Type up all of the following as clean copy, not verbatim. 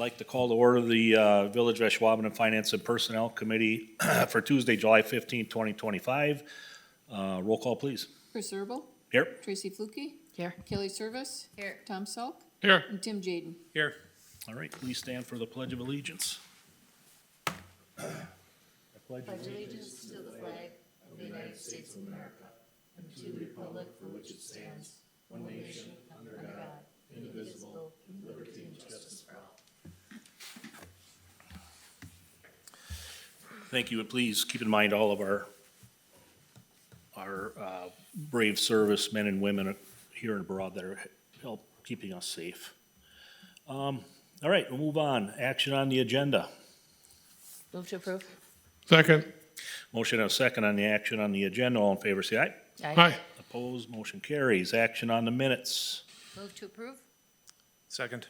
like to call to order the Village of Ashwaubenon Finance and Personnel Committee for Tuesday, July 15, 2025. Roll call, please. Chris Herbal. Here. Tracy Flukie. Here. Kelly Service. Here. Tom Selk. Here. And Tim Jaden. Here. All right, please stand for the Pledge of Allegiance. I pledge Allegiance to the flag of the United States of America and to the republic for which it stands, one nation, under God, indivisible, with liberty and justice for all. Thank you, and please keep in mind all of our brave servicemen and women here and abroad that are help keeping us safe. All right, we'll move on. Action on the agenda. Move to approve. Second. Motion and a second on the action on the agenda. All in favor, say aye. Aye. Opposed, motion carries. Action on the minutes. Move to approve. Second.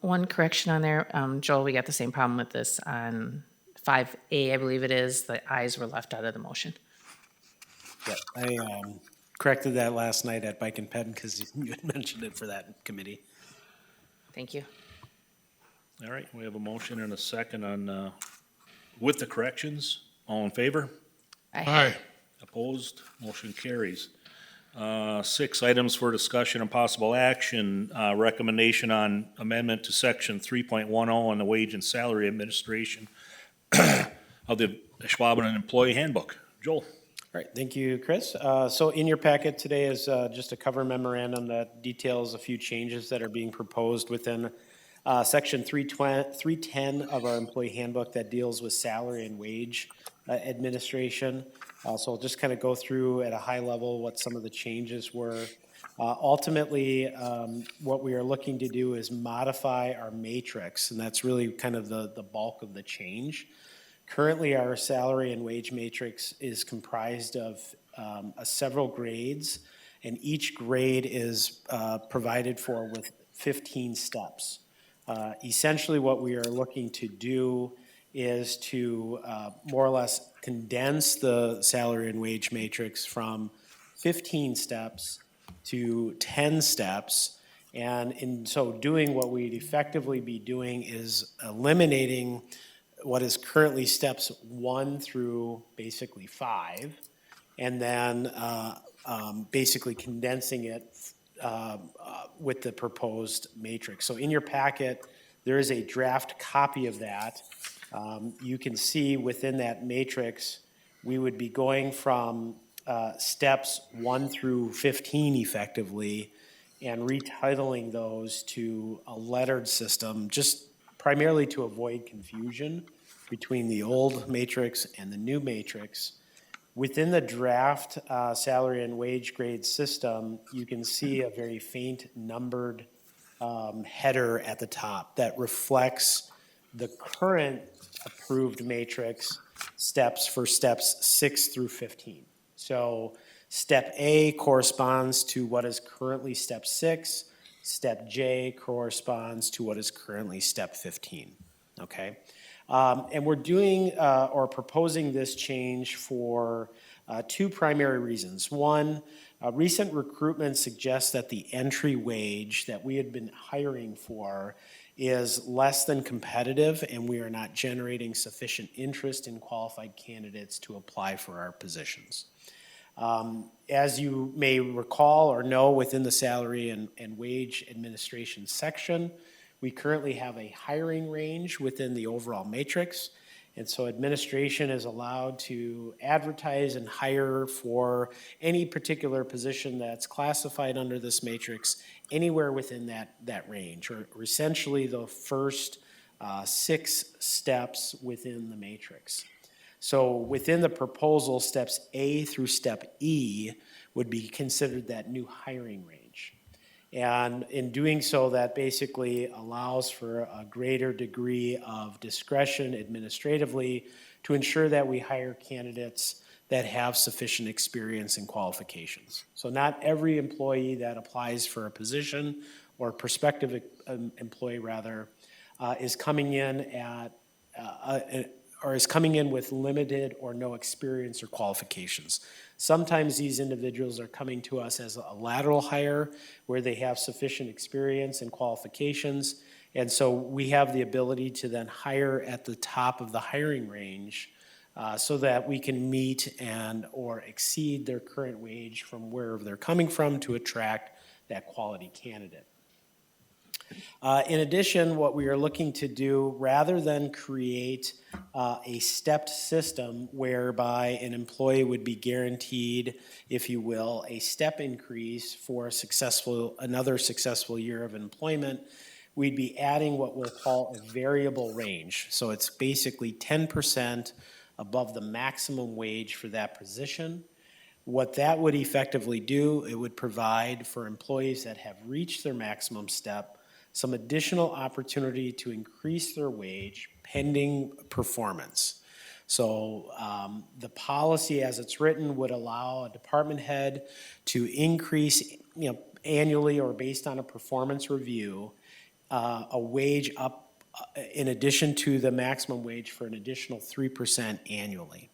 One correction on there, Joel, we got the same problem with this on 5A, I believe it is. The ayes were left out of the motion. Yeah, I corrected that last night at Bike and Ped because you had mentioned it for that committee. Thank you. All right, we have a motion and a second on, with the corrections. All in favor? Aye. Opposed? Motion carries. 6 items for discussion and possible action. Recommendation on amendment to section 3.10 on the wage and salary administration of the Ashwaubenon Employee Handbook. Joel? All right, thank you, Chris. So in your packet today is just a cover memorandum that details a few changes that are being proposed within section 310 of our employee handbook that deals with salary and wage administration. So I'll just kind of go through at a high level what some of the changes were. Ultimately, what we are looking to do is modify our matrix, and that's really kind of the bulk of the change. Currently, our salary and wage matrix is comprised of several grades, and each grade is provided for with 15 steps. Essentially, what we are looking to do is to more or less condense the salary and wage matrix from 15 steps to 10 steps. And in so doing, what we'd effectively be doing is eliminating what is currently steps 1 through basically 5, and then basically condensing it with the proposed matrix. So in your packet, there is a draft copy of that. You can see within that matrix, we would be going from steps 1 through 15 effectively and retitling those to a lettered system, just primarily to avoid confusion between the old matrix and the new matrix. Within the draft salary and wage grade system, you can see a very faint numbered header at the top that reflects the current approved matrix steps for steps 6 through 15. So step A corresponds to what is currently step 6. Step J corresponds to what is currently step 15, okay? And we're doing or proposing this change for 2 primary reasons. One, recent recruitment suggests that the entry wage that we had been hiring for is less than competitive, and we are not generating sufficient interest in qualified candidates to apply for our positions. As you may recall or know, within the salary and wage administration section, we currently have a hiring range within the overall matrix. And so administration is allowed to advertise and hire for any particular position that's classified under this matrix anywhere within that range, or essentially the first 6 steps within the matrix. So within the proposal, steps A through step E would be considered that new hiring range. And in doing so, that basically allows for a greater degree of discretion administratively to ensure that we hire candidates that have sufficient experience and qualifications. So not every employee that applies for a position, or prospective employee rather, is coming in with limited or no experience or qualifications. Sometimes these individuals are coming to us as a lateral hire where they have sufficient experience and qualifications, And so we have the ability to then hire at the top of the hiring range so that we can meet and or exceed their current wage from wherever they're coming from to attract that quality candidate. In addition, what we are looking to do, rather than create a stepped system whereby an employee would be guaranteed, if you will, a step increase for another successful year of employment, we'd be adding what we'll call a variable range. So it's basically 10% above the maximum wage for that position. What that would effectively do, it would provide for employees that have reached their maximum step some additional opportunity to increase their wage pending performance. So the policy as it's written would allow a department head to increase, annually or based on a performance review, a wage up in addition to the maximum wage for an additional 3% annually.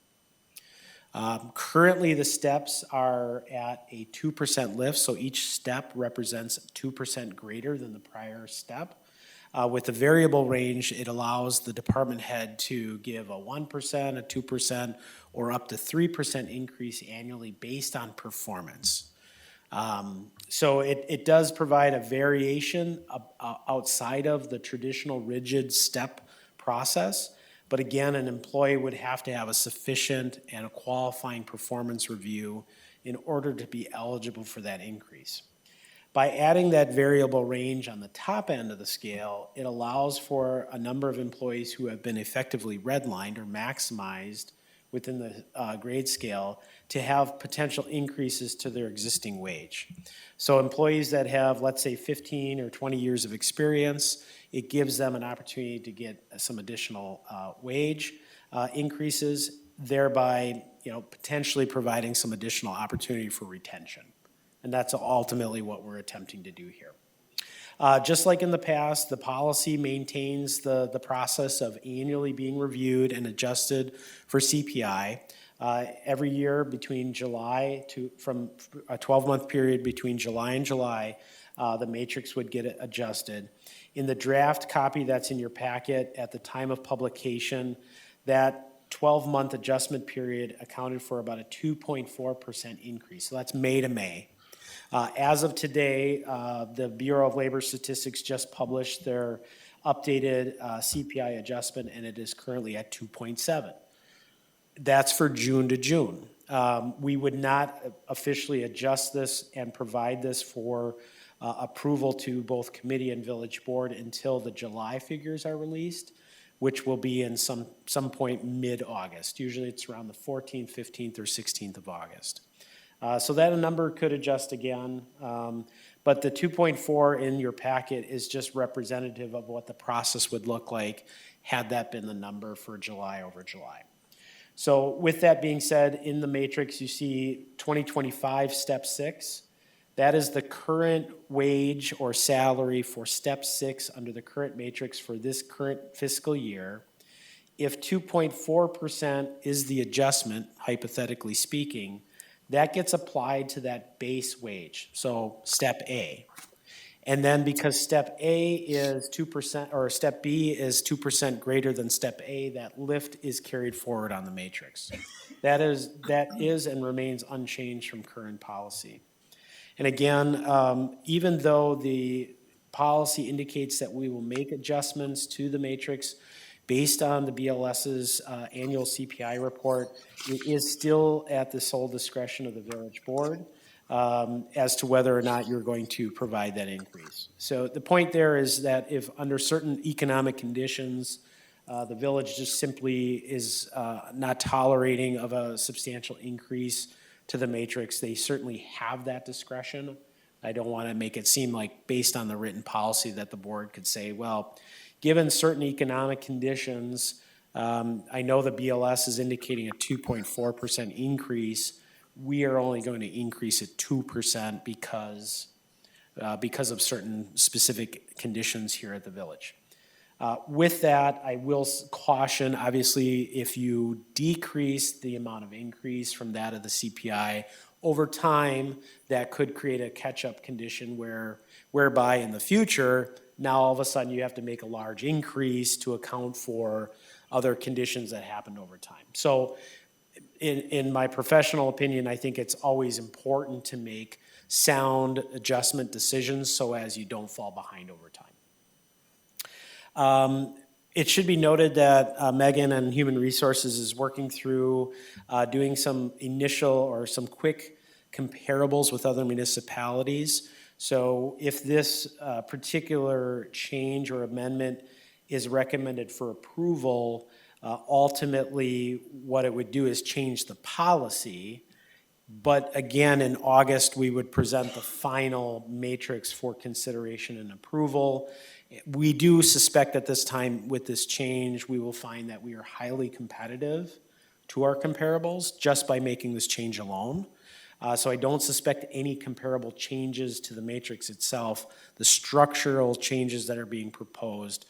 Currently, the steps are at a 2% lift, so each step represents 2% greater than the prior step. With the variable range, it allows the department head to give a 1%, a 2%, or up to 3% increase annually based on performance. So it does provide a variation outside of the traditional rigid step process. But again, an employee would have to have a sufficient and a qualifying performance review in order to be eligible for that increase. By adding that variable range on the top end of the scale, it allows for a number of employees who have been effectively redlined or maximized within the grade scale to have potential increases to their existing wage. So employees that have, let's say, 15 or 20 years of experience, it gives them an opportunity to get some additional wage increases, thereby potentially providing some additional opportunity for retention. And that's ultimately what we're attempting to do here. Just like in the past, the policy maintains the process of annually being reviewed and adjusted for CPI. Every year between from a 12-month period between July and July, the matrix would get adjusted. In the draft copy that's in your packet at the time of publication, that 12-month adjustment period accounted for about a 2.4% increase. So that's May to May. As of today, the Bureau of Labor Statistics just published their updated CPI adjustment, and it is currently at 2.7. That's for June to June. We would not officially adjust this and provide this for approval to both committee and village board until the July figures are released, which will be in some point mid-August. Usually it's around the 14th, 15th, or 16th of August. So that number could adjust again, but the 2.4 in your packet is just representative of what the process would look like had that been the number for July over July. So with that being said, in the matrix you see 2025 step 6. That is the current wage or salary for step 6 under the current matrix for this current fiscal year. If 2.4% is the adjustment, hypothetically speaking, that gets applied to that base wage, so step A. And then because step A is 2%, or step B is 2% greater than step A, that lift is carried forward on the matrix. That is and remains unchanged from current policy. And again, even though the policy indicates that we will make adjustments to the matrix based on the BLS's annual CPI report, it is still at the sole discretion of the village board as to whether or not you're going to provide that increase. So the point there is that if under certain economic conditions, the village just simply is not tolerating of a substantial increase to the matrix, they certainly have that discretion. I don't want to make it seem like based on the written policy that the board could say, well, given certain economic conditions, I know the BLS is indicating a 2.4% increase. We are only going to increase it 2% because of certain specific conditions here at the village. With that, I will caution, obviously, if you decrease the amount of increase from that of the CPI, over time, that could create a catch-up condition whereby in the future, now all of a sudden you have to make a large increase to account for other conditions that happened over time. So in my professional opinion, I think it's always important to make sound adjustment decisions so as you don't fall behind over time. It should be noted that Megan and Human Resources is working through doing some initial or some quick comparables with other municipalities. So if this particular change or amendment is recommended for approval, ultimately what it would do is change the policy. But again, in August, we would present the final matrix for consideration and approval. We do suspect at this time with this change, we will find that we are highly competitive to our comparables just by making this change alone. So I don't suspect any comparable changes to the matrix itself. The structural changes that are being proposed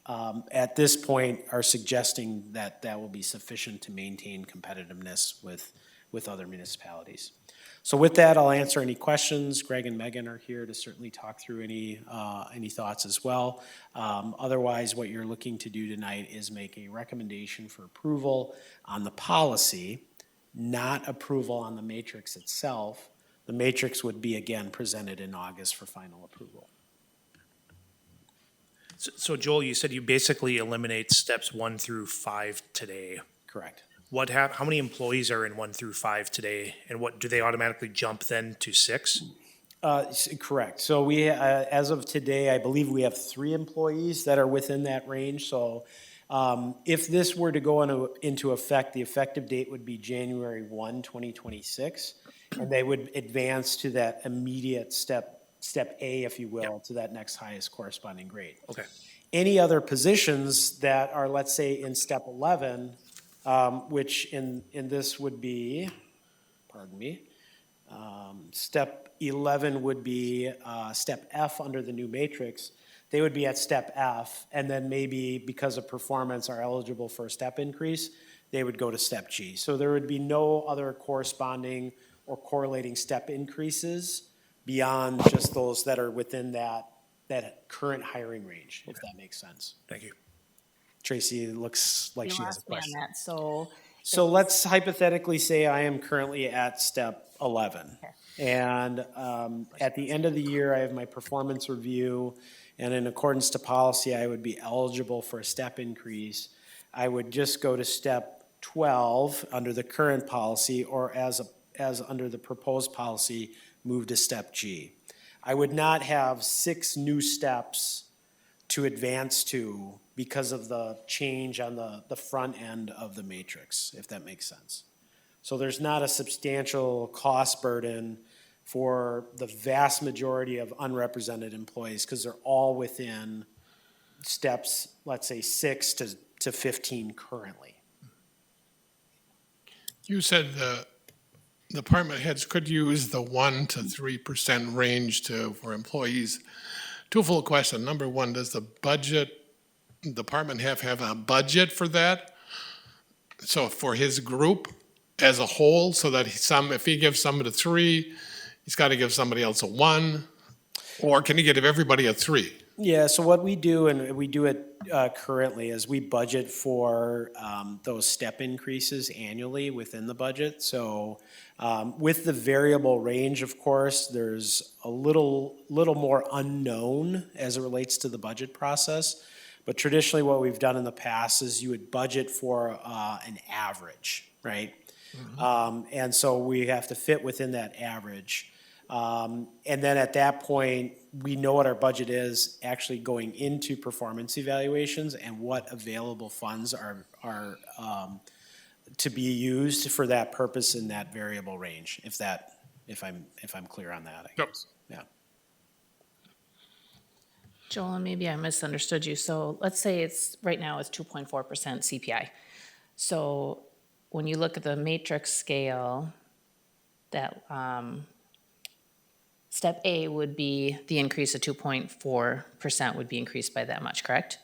at this point are suggesting that that will be sufficient to maintain competitiveness with other municipalities. So with that, I'll answer any questions. Greg and Megan are here to certainly talk through any thoughts as well. Otherwise, what you're looking to do tonight is make a recommendation for approval on the policy, not approval on the matrix itself. The matrix would be again presented in August for final approval. So Joel, you said you basically eliminate steps 1 through 5 today. Correct. How many employees are in 1 through 5 today? And what, do they automatically jump then to 6? Correct. So we, as of today, I believe we have 3 employees that are within that range. So if this were to go into effect, the effective date would be January 1, 2026. And they would advance to that immediate step A, if you will, to that next highest corresponding grade. Okay. Any other positions that are, let's say, in step 11, which in this would be, pardon me, step 11 would be step F under the new matrix. They would be at step F, and then maybe because of performance are eligible for a step increase, they would go to step G. So there would be no other corresponding or correlating step increases beyond just those that are within that current hiring range, if that makes sense. Thank you. Tracy looks like You she has a lost me on question. that, so. So let's hypothetically say I am currently at step 11. And at the end of the year, I have my performance review, and in accordance to policy, I would be eligible for a step increase. I would just go to step 12 under the current policy, or as under the proposed policy, move to step G. I would not have 6 new steps to advance to because of the change on the front end of the matrix, if that makes sense. So there's not a substantial cost burden for the vast majority of unrepresented employees because they're all within steps, let's say 6 to 15 currently. You said the department heads could use the 1% to 3% range for employees. Twofold question. Number one, does the department have a budget for that? So for his group as a whole, so that if he gives somebody a 3, he's got to give somebody else a 1, or can he give everybody a 3? Yeah, so what we do, and we do it currently, is we budget for those step increases annually within the budget. So with the variable range, of course, there's a little more unknown as it relates to the budget process. But traditionally what we've done in the past is you would budget for an average, right? Mm-hmm. And so we have to fit within that average. And then at that point, we know what our budget is actually going into performance evaluations and what available funds are to be used for that purpose in that variable range. If I'm clear on that, I guess. Yeah. Joel, and maybe I misunderstood you. So let's say right now it's 2.4% CPI. So when you look at the matrix scale, that step A would be the increase of 2.4% would be increased by that much, correct?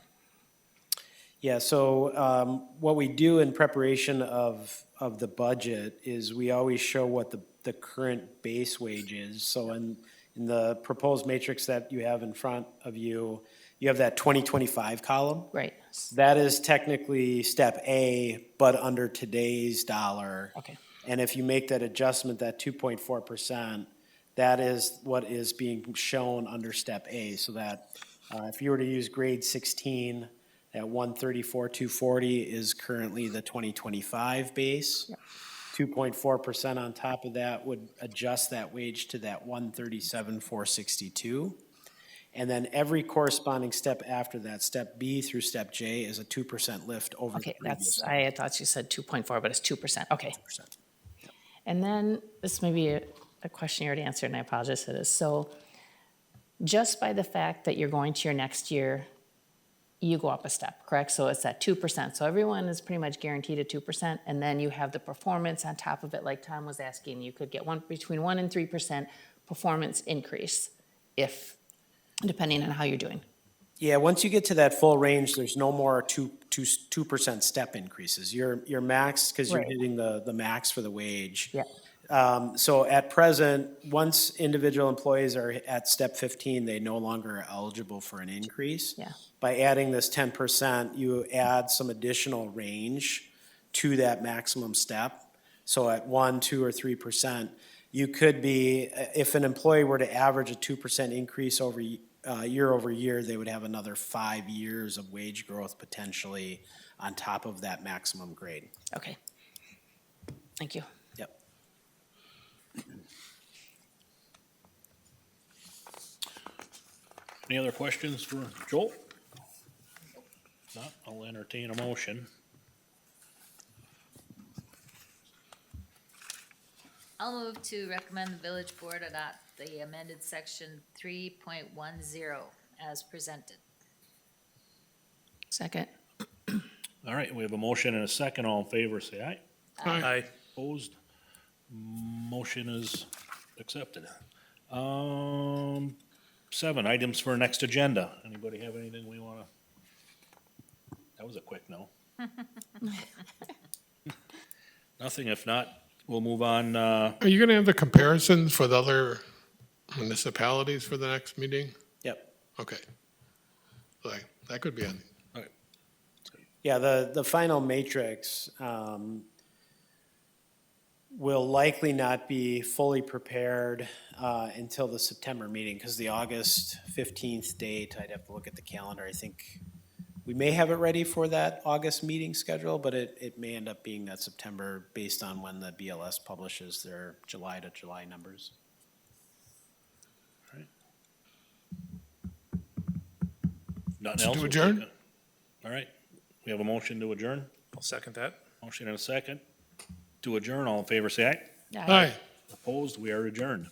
Yeah, so what we do in preparation of the budget is we always show what the current base wage is. So in the proposed matrix that you have in front of you, you have that 2025 column. Right, That is technically step A, but under today's dollar. okay, And if you make that adjustment, that 2.4%, that is what is being shown under step A. So that if you were to use grade 16, that 134,240 is currently the 2025 base. 2.4% on top of that would adjust that wage to that 137,462. And then every corresponding step after that, step B through step J, is a 2% lift over the okay, previous. I had thought you said 2.4, but it's 2%, okay. 2%. And then, this may be a question you already answered, and I apologize for this. So, just by the fact that you're going to your next year, you go up a step, correct? So it's at 2%. So everyone is pretty much guaranteed at 2%, and then you have the performance on top of it, like Tom was asking. You could get between 1% and 3% performance increase, if, depending on how you're doing. Yeah, once you get to that full range, there's no more 2% step increases. You're max, because you're Right. hitting the max for the wage. Yeah. So at present, once individual employees are at step 15, they no longer are eligible for an increase. Yeah. By adding this 10%, you add some additional range to that maximum step. So at 1%, 2%, or 3%, you could be, if an employee were to average a 2% increase over year over year, they would have another 5 years of wage growth potentially on top of that maximum grade. Okay. Thank you. Yep. Any other questions for Joel? If not, I'll entertain a motion. I'll move to recommend the village board adopt the amended section 3.10 as presented. Second. All right, we have a motion and a second. All in favor, say aye. Aye. Opposed? Motion is accepted. 7, items for next agenda. Anybody have anything we wanna? That was a quick no. Nothing. If not, we'll move on. Are you gonna have the comparisons for the other municipalities for the next meeting? Yep. Okay. Like, that could be on, Yeah, the final matrix will likely not be fully prepared until the September meeting, because the August 15th date, I'd have to look at the calendar. I think we may have it ready for that August meeting schedule, but it may end up being that September based on when the BLS publishes their July to July numbers. Nothing To else? adjourn? All right, we have a motion to adjourn. I'll second that. Motion and a second to adjourn. All in favor, say aye. aye. Opposed? We are adjourned.